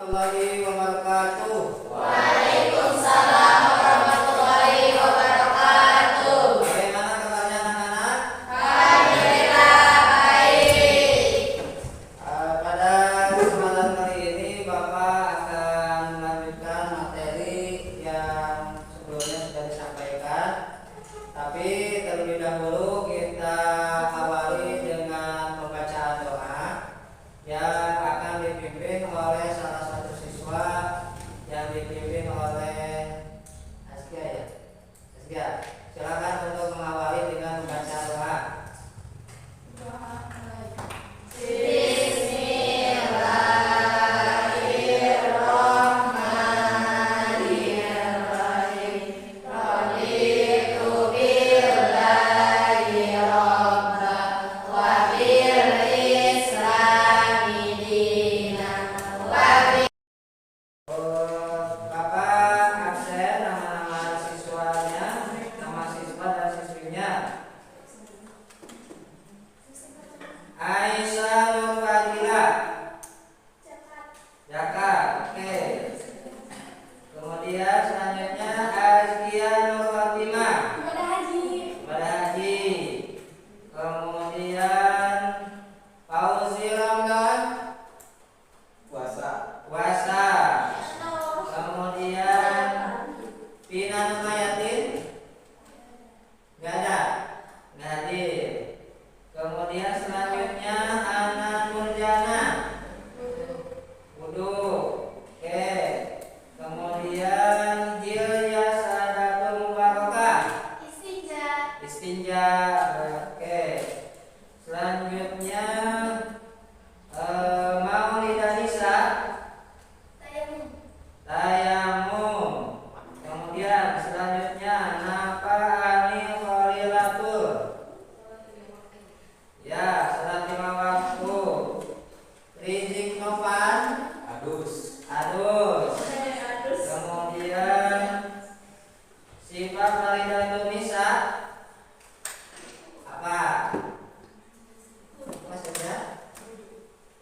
warahmatullahi wabarakatuh. Waalaikumsalam warahmatullahi wabarakatuh. Bagaimana kabarnya anak-anak? Alhamdulillah baik. Pada kesempatan kali ini Bapak akan melanjutkan materi yang sebelumnya sudah disampaikan. Tapi terlebih dahulu kita awali dengan pembacaan doa yang akan dipimpin oleh salah satu siswa yang dipimpin oleh Askia ya. Askia, silakan untuk mengawali dengan membaca doa. Bapak absen nama-nama siswanya, nama siswa dan siswinya. Aisyah Nur Fadila Jaka, oke. Kemudian selanjutnya Azkia Nur Fatimah Ibadah Haji. Kemudian Fauzi Ramadan Puasa. Kemudian Pina Numayatin nggak ada, nggak hadir. Kemudian selanjutnya Ana Nurjana Wudu, oke. Kemudian Hilya Sadatul Mubarakah Istinja, oke. Selanjutnya Maulida Nisa Tayamum. Kemudian selanjutnya Nafa Ani Khalilatul ya, salat lima waktu. Rizik Novan Adus. Kemudian sifat Khalilatul Nisa apa? Maksudnya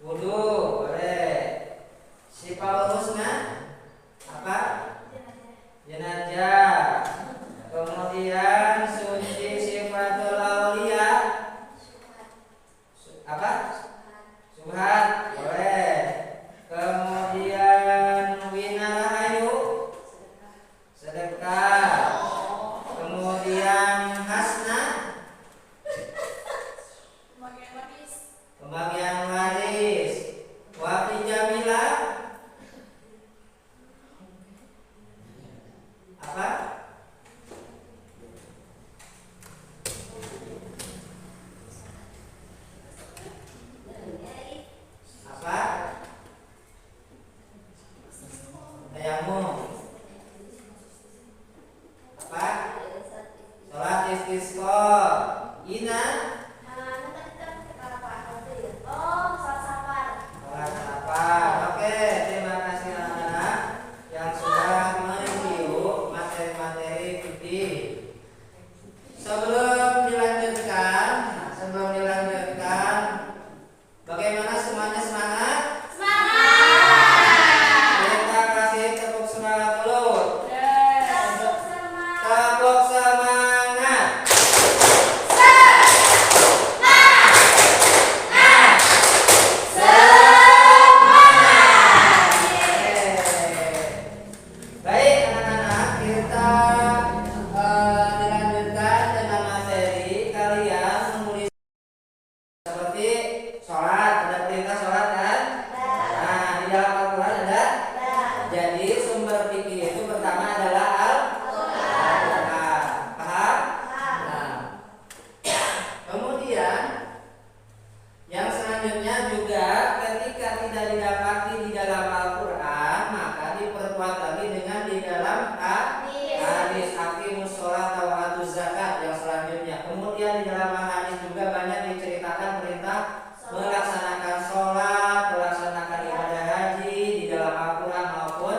wudu, boleh. Sifat Husna apa? Jenazah. Kemudian suci sifatul aulia apa? Subhat, boleh. Kemudian winarahayu sedekah. Kemudian hasna pembagian waris. Wafi jamila apa? Apa? Tayamum. Apa? Salat istisqa. Ina salat safar. Oke, terima kasih anak-anak yang sudah mereview materi-materi fikih. Sebelum dilanjutkan, bagaimana semuanya semangat? Kita kasih tepuk semangat dulu. Tepuk semangat. Baik anak-anak, kita dilanjutkan dengan materi kalian menulis seperti sholat, ada perintah sholat kan? Nah, di dalam Al-Quran ada. Jadi sumber fikih itu pertama adalah Al-Quran. Paham? Nah, kemudian yang selanjutnya juga ketika tidak didapati di dalam Al-Quran, maka diperkuat lagi dengan di dalam hadis aqimus sholata wa atuz zakat yang selanjutnya. Kemudian di dalam hadis juga banyak diceritakan perintah melaksanakan sholat, melaksanakan ibadah haji di dalam Al-Quran maupun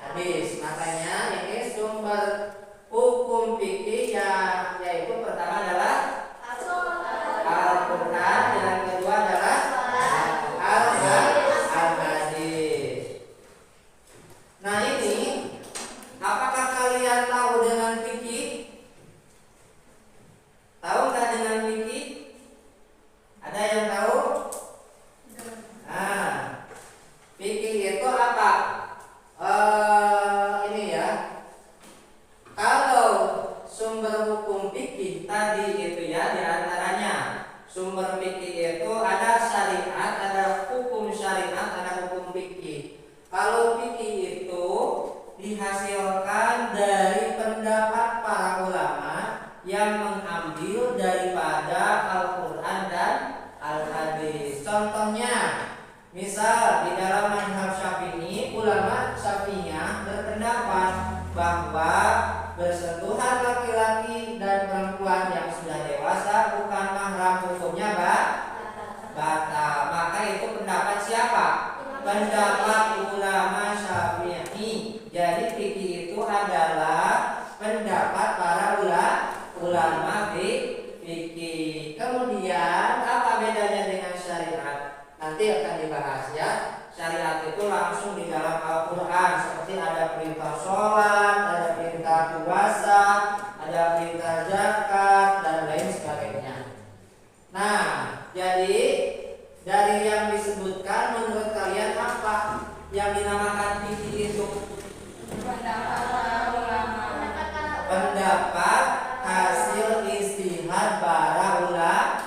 hadis. Makanya ini sumber hukum fikih yaitu pertama adalah Al-Quran, yang kedua adalah Al-Hadis. tadi itu ya, diantaranya sumber fikih itu ada syariat, ada hukum syariat, ada hukum fikih. Kalau fikih itu dihasilkan dari pendapat para ulama yang mengambil daripada Al-Quran dan Al-Hadis. Contohnya, misal di dalam mazhab Syafi'i, ulama Syafi'iyah berpendapat bahwa bersentuhan laki-laki dan perempuan yang sudah dewasa bukan mahram, hukumnya batal. Maka itu pendapat siapa? Pendapat ulama Syafi'i. Jadi fikih itu adalah pendapat para ulama fikih. Kemudian apa bedanya dengan syariat? Nanti akan dibahas ya. Syariat itu langsung di dalam Al-Quran, seperti ada perintah sholat, ada perintah puasa, ada perintah zakat, dan lain sebagainya. Nah, jadi dari yang disebutkan, menurut kalian apa yang dinamakan fikih itu? Pendapat hasil istihad para ulama.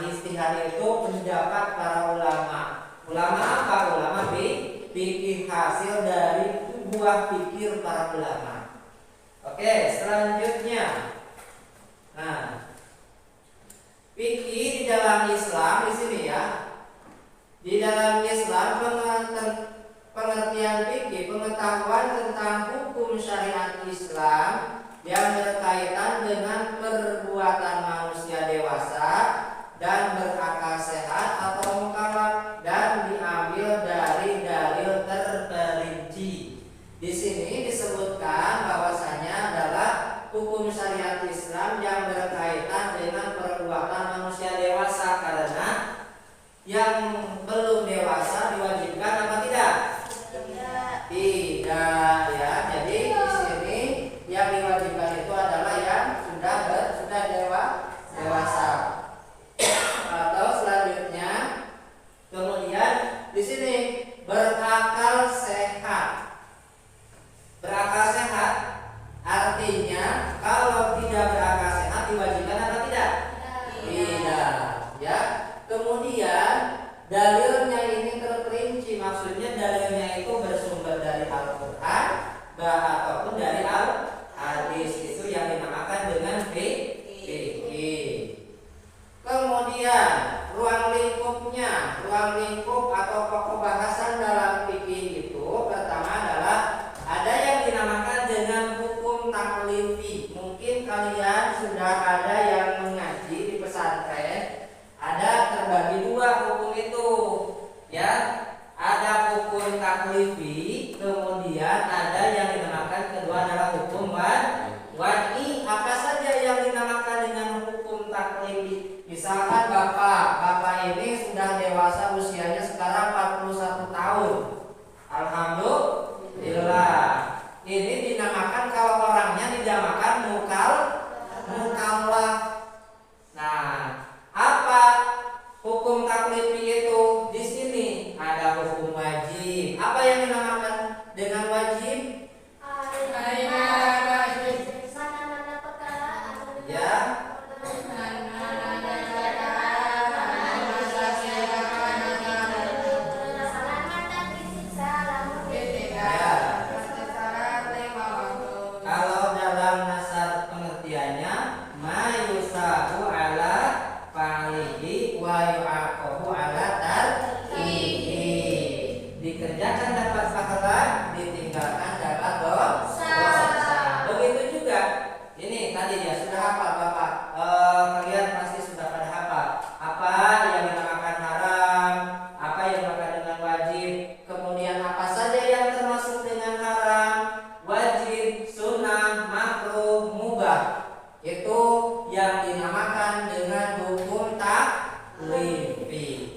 Istihad itu pendapat para ulama. Ulama apa? Ulama fikih, hasil dari buah pikir para ulama. Oke, selanjutnya. Nah, fikih di dalam Islam di sini ya. Di dalam Islam pengertian fikih, pengetahuan tentang hukum syariat Islam yang berkaitan dengan perbuatan manusia dewasa dan berakal sehat atau mukallaf dan diambil dari dalil terperinci. Di sini disebutkan bahwasanya adalah hukum syariat Islam yang berkaitan dengan perbuatan manusia dewasa, karena yang belum dewasa diwajibkan apa tidak? Tidak ya. Jadi di sini yang diwajibkan itu adalah yang sudah dewasa. Atau selanjutnya, kemudian di sini berakal sehat. Berakal sehat artinya kalau tidak berakal sehat diwajibkan apa tidak? Tidak ya. Kemudian dalilnya ini terperinci, maksudnya dalilnya itu bersumber dari Al-Quran ataupun dari Al-Hadis. Itu yang dinamakan dengan fikih. Kemudian ruang lingkup atau pokok bahasan dalam fikih itu pertama adalah ada yang dinamakan dengan hukum taklifi. Mungkin kalian sudah ada yang mengaji di pesantren, ada terbagi dua hukum itu ya. Ada hukum taklifi, kemudian ada yang dinamakan kedua adalah hukum wad'i. Apa saja yang dinamakan dengan hukum taklifi? Misalkan bapak ini sudah dewasa, usianya sekarang 41 tahun. Alhamdulillah. Ini dinamakan, kalau orangnya dinamakan mukallaf. Nah, apa hukum taklifi itu? Di sini ada hukum wajib. Apa yang dinamakan dengan wajib? Ya. Kalau dalam nasar pengertiannya, mayusahu ala fa'ilihi wa yu'aqabu ala tarkihi. Dikerjakan dapat pahala, ditinggalkan dapat dosa. Begitu juga. Ini tadi ya sudah hafal Bapak. Kalian pasti sudah pada hafal. Apa yang dinamakan haram, apa yang dinamakan dengan wajib, kemudian apa saja yang termasuk dengan haram, wajib, sunnah, makruh, mubah. Itu yang dinamakan dengan hukum taklifi.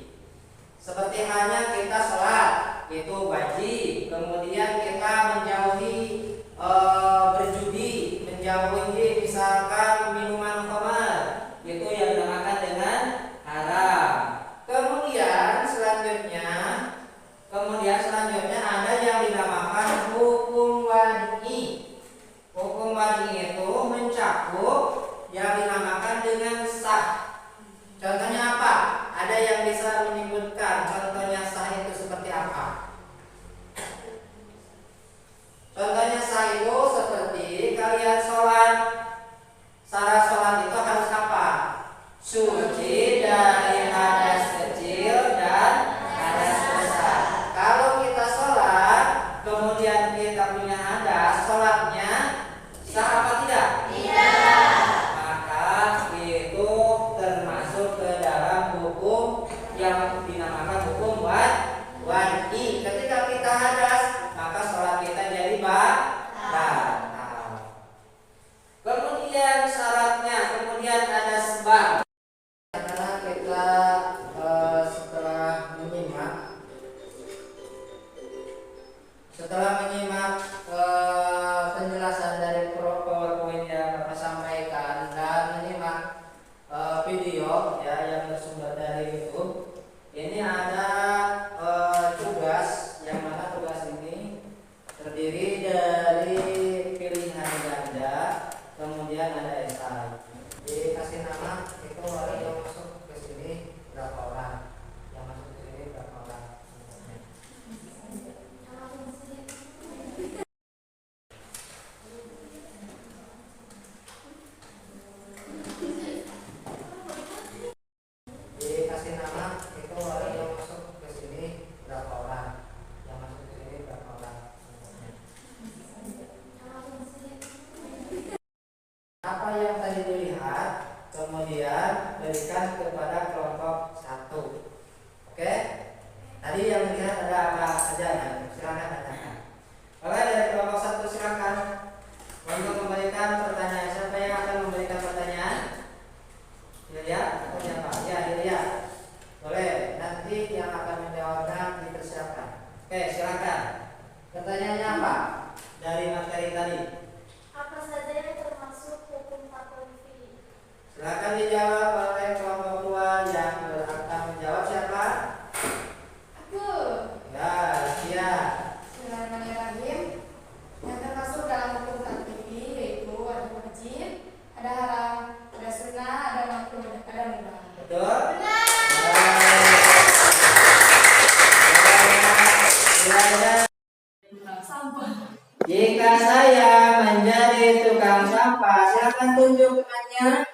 Seperti halnya kita sholat, itu wajib. Kemudian kita menjauhi berjudi, menjauhi misalkan minuman khamar, itu yang dinamakan dengan haram. Kemudian selanjutnya ada yang dinamakan hukum wad'i. Hukum wad'i itu mencakup yang dinamakan dengan sah. Contohnya apa? Ada yang bisa menyebutkan contohnya sah itu seperti apa? Contohnya sah itu seperti kalian sholat. Syarat sholat itu harus apa? Suci dari hadas kecil dan hadas besar. Kalau kita sholat kemudian kita punya hadas, sholatnya sah apa tidak? Tidak. Maka itu termasuk ke dalam hukum yang dinamakan hukum wajib. Ketika kita hadas, maka sholat kita jadi batal. Kemudian syaratnya, kemudian ada sebab. Karena kita setelah menyimak penjelasan dari PowerPoint yang Bapak sampaikan dan menyimak video ya yang bersumber dari YouTube, ini ada tugas yang mana tugas ini terdiri dari pilihan ganda, kemudian ada esai. Dikasih nama itu orang yang masuk ke sini berapa orang, yang masuk ke sini berapa orang. Dikasih nama itu orang yang masuk ke sini berapa orang, yang masuk ke sini berapa orang. Apa yang tadi dilihat kemudian berikan kepada kelompok 1. Oke? Tadi yang dilihat ada apa saja ya? Silakan tanyakan. Oke, dari kelompok 1 silakan untuk memberikan pertanyaan. Siapa yang akan memberikan pertanyaan? Ilya atau siapa? Ya, Ilya. Boleh. Nanti yang akan menjawabnya dipersiapkan. Oke, silakan. Pertanyaannya apa? Dari materi tadi. Apa saja yang termasuk hukum taklifi? Silakan dijawab oleh kelompok 2 yang akan menjawab siapa? Aku. Ya, Sia. Bismillahirrahmanirrahim. Yang termasuk dalam hukum taklifi yaitu ada wajib, ada haram, ada sunnah, ada makruh, ada mubah. Betul? Benar. Jika saya menjadi tukang sampah, silakan tunjuk temannya.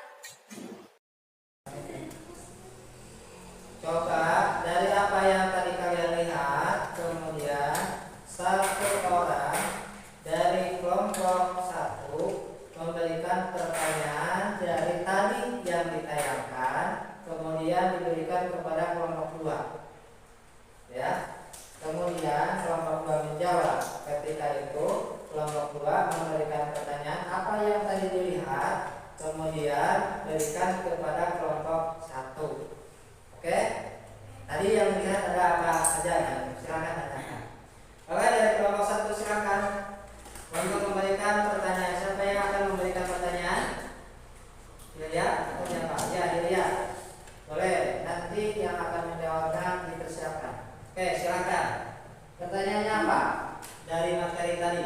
Coba dari apa yang tadi kalian lihat, kemudian satu orang dari kelompok 1 memberikan pertanyaan dari tadi yang ditayangkan, kemudian diberikan kepada kelompok 2. Ya. Kemudian kelompok 2 menjawab. Ketika itu kelompok 2 memberikan pertanyaan apa yang tadi dilihat, kemudian berikan kepada kelompok 1. Oke? Tadi yang dilihat ada apa saja ya? Silakan tanyakan. Oke, dari kelompok 1 silakan untuk memberikan pertanyaan. Siapa yang akan memberikan pertanyaan? Ilya atau siapa? Ya, Ilya. Boleh. Nanti yang akan menjawabnya dipersiapkan. Oke, silakan. Pertanyaannya apa? Dari materi tadi.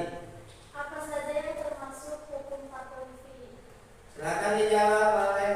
Apa saja yang termasuk hukum taklifi? Silakan dijawab oleh